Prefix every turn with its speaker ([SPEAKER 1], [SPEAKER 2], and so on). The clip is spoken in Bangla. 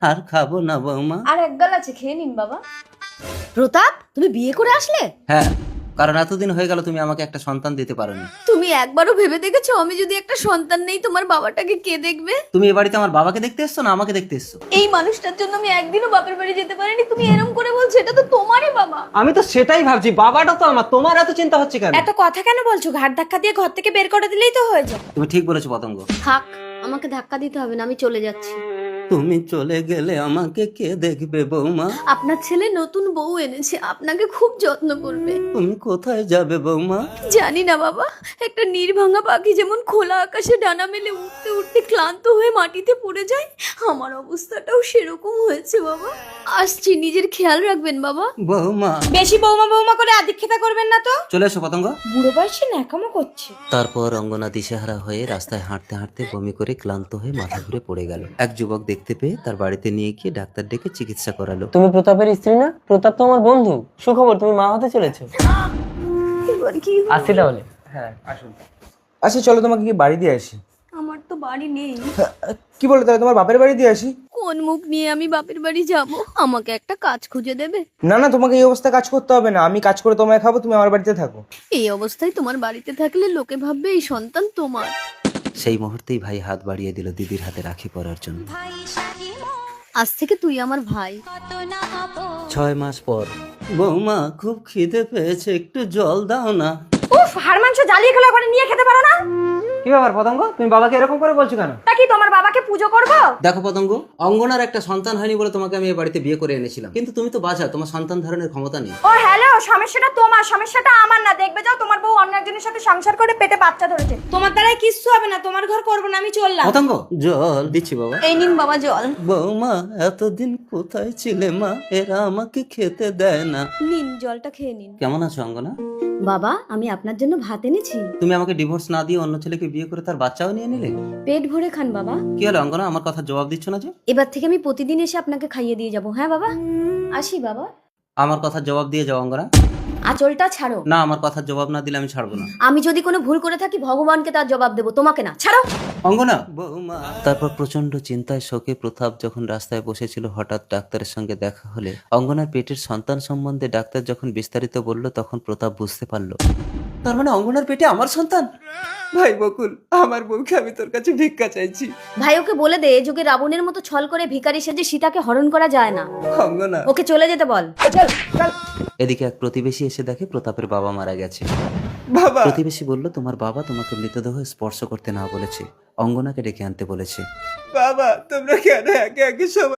[SPEAKER 1] আর খাবো না বৌমা।
[SPEAKER 2] আর এক গাল আছে, খেয়ে নিন বাবা।
[SPEAKER 3] প্রতাপ, তুমি বিয়ে করে আসলে?
[SPEAKER 1] হ্যাঁ, কারণ এতদিন হয়ে গেল তুমি আমাকে একটা সন্তান দিতে পারোনি।
[SPEAKER 3] তুমি একবারও ভেবে দেখেছো আমি যদি একটা সন্তান নেই তোমার বাবাটাকে কে দেখবে?
[SPEAKER 1] তুমি এ বাড়িতে আমার বাবাকে দেখতে এসছো না আমাকে দেখতে এসছো?
[SPEAKER 2] এই মানুষটার জন্য আমি একদিনও বাপের বাড়ি যেতে পারিনি, তুমি এরকম করে বলছো? এটা তো তোমারই বাবা।
[SPEAKER 4] আমি তো সেটাই ভাবছি, বাবাটা তো আমার, তোমার এত চিন্তা হচ্ছে কেন?
[SPEAKER 3] এত কথা কেন বলছো? ঘাট ধাক্কা দিয়ে ঘর থেকে বের করে দিলেই তো হয়ে যায়।
[SPEAKER 1] তুমি ঠিক বলেছো পতঙ্গ।
[SPEAKER 3] থাক, আমাকে ধাক্কা দিতে হবে না, আমি চলে যাচ্ছি।
[SPEAKER 1] তুমি চলে গেলে আমাকে কে দেখবে বৌমা?
[SPEAKER 3] আপনার ছেলে নতুন বউ এনেছে, আপনাকে খুব যত্ন করবে।
[SPEAKER 1] তুমি কোথায় যাবে বৌমা?
[SPEAKER 3] জানি না বাবা, একটা নির্ভাঙা পাখি যেমন খোলা আকাশে ডানা মেলে উঠতে উঠতে ক্লান্ত হয়ে মাটিতে পড়ে যায়, আমার অবস্থাটাও সেরকম হয়েছে বাবা। আসছি, নিজের খেয়াল রাখবেন বাবা।
[SPEAKER 1] বৌমা।
[SPEAKER 3] বেশি বৌমা বৌমা করে আদিক্ষেতা করবেন না তো।
[SPEAKER 1] চলে এসো পতঙ্গ।
[SPEAKER 3] বুড়ো বয়সে ন্যাকামো করছে।
[SPEAKER 1] তারপর অঙ্গনা দিশেহারা হয়ে রাস্তায় হাঁটতে হাঁটতে বমি করে ক্লান্ত হয়ে মাথা ঘুরে পড়ে গেল। এক যুবক দেখতে পেয়ে তার বাড়িতে নিয়ে গিয়ে ডাক্তার ডেকে চিকিৎসা করালো।
[SPEAKER 4] তুমি প্রতাপের স্ত্রী না? প্রতাপ তো আমার বন্ধু। সুখবর, তুমি মা হতে চলেছো।
[SPEAKER 3] এবার কি
[SPEAKER 4] আসি তাহলে। হ্যাঁ আসুন।
[SPEAKER 5] আচ্ছা চলো তোমাকে কি বাড়ি দিয়ে আসি।
[SPEAKER 3] আমার তো বাড়ি নেই।
[SPEAKER 5] কি বলে তাহলে তোমার বাপের বাড়ি দিয়ে আসি?
[SPEAKER 3] কোন মুখ নিয়ে আমি বাপের বাড়ি যাব? আমাকে একটা কাজ খুঁজে দেবে?
[SPEAKER 5] না না, তোমাকে এই অবস্থায় কাজ করতে হবে না, আমি কাজ করে তোমায় খাবো, তুমি আমার বাড়িতে থাকো।
[SPEAKER 3] এই অবস্থায় তোমার বাড়িতে থাকলে লোকে ভাববে এই সন্তান তোমার।
[SPEAKER 1] সেই মুহূর্তেই ভাই হাত বাড়িয়ে দিল দিদির হাতে রাখি পরার জন্য।
[SPEAKER 3] আজ থেকে তুই আমার ভাই।
[SPEAKER 1] 6 মাস পর। বৌমা খুব খিদে পেয়েছে, একটু জল দাও না।
[SPEAKER 3] উফ, হাড় মাংস জ্বালিয়ে খেলে ওখানে নিয়ে খেতে পারো না?
[SPEAKER 4] কি ব্যাপার পতঙ্গ, তুমি বাবাকে এরকম করে বলছো কেন?
[SPEAKER 3] তা কি তোমার বাবাকে পুজো করব?
[SPEAKER 1] দেখো পতঙ্গ, অঙ্গনার একটা সন্তান হয়নি বলে তোমাকে আমি এই বাড়িতে বিয়ে করে এনেছিলাম, কিন্তু তুমি তো বাঁচা, তোমার সন্তান ধারণের ক্ষমতা নেই।
[SPEAKER 3] ও হ্যালো, সমস্যাটা তোমার, সমস্যাটা আমার না। দেখবে যাও, তোমার বউ অন্য একজনের সাথে সংসার করে পেটে বাচ্চা ধরেছে। তোমার দ্বারাই কিচ্ছু হবে না, তোমার ঘর করবো না, আমি চললাম।
[SPEAKER 1] পতঙ্গ, জল দিচ্ছি বাবা।
[SPEAKER 3] এই নিন বাবা জল।
[SPEAKER 1] বৌমা এতদিন কোথায় ছিলে মা? এরা আমাকে খেতে দেয় না।
[SPEAKER 3] নিন জলটা খেয়ে নিন।
[SPEAKER 1] কেমন আছো অঙ্গনা?
[SPEAKER 3] বাবা, আমি আপনার জন্য ভাত এনেছি।
[SPEAKER 1] তুমি আমাকে ডিভোর্স না দিয়ে অন্য ছেলেকে বিয়ে করে তার বাচ্চাও নিয়ে নিলে?
[SPEAKER 3] পেট ভরে খান বাবা।
[SPEAKER 1] কি হলো অঙ্গনা, আমার কথা জবাব দিচ্ছ না যে?
[SPEAKER 3] এবার থেকে আমি প্রতিদিন এসে আপনাকে খাইয়ে দিয়ে যাব। হ্যাঁ বাবা, আসি বাবা।
[SPEAKER 1] আমার কথা জবাব দিয়ে যাও অঙ্গনা।
[SPEAKER 3] আঁচলটা ছাড়ো।
[SPEAKER 1] না, আমার কথা জবাব না দিলে আমি ছাড়বো না।
[SPEAKER 3] আমি যদি কোনো ভুল করে থাকি ভগবানকে তার জবাব দেবো, তোমাকে না। ছাড়ো।
[SPEAKER 1] অঙ্গনা। বৌমা। তারপর প্রচন্ড চিন্তায় শোকে প্রতাপ যখন রাস্তায় বসেছিল, হঠাৎ ডাক্তারের সঙ্গে দেখা হলে অঙ্গনার পেটের সন্তান সম্বন্ধে ডাক্তার যখন বিস্তারিত বলল, তখন প্রতাপ বুঝতে পারলো তার মানে অঙ্গনার পেটে আমার সন্তান।
[SPEAKER 5] ভাই বকুল, আমার বউকে আমি তোর কাছে ভিক্ষা চাইছি।
[SPEAKER 3] ভাই ওকে বলে দে, এ যুগে রাবণের মতো ছল করে ভিখারি সেজে সীতাকে হরণ করা যায় না।
[SPEAKER 5] অঙ্গনা।
[SPEAKER 3] ওকে চলে যেতে বল।
[SPEAKER 1] এদিকে এক প্রতিবেশী এসে দেখে প্রতাপের বাবা মারা গেছে।
[SPEAKER 5] বাবা।
[SPEAKER 1] প্রতিবেশী বলল, তোমার বাবা তোমাকে মৃতদেহ স্পর্শ করতে না বলেছে, অঙ্গনাকে ডেকে আনতে বলেছে।
[SPEAKER 5] বাবা তোমরা কেন একে একে সবাই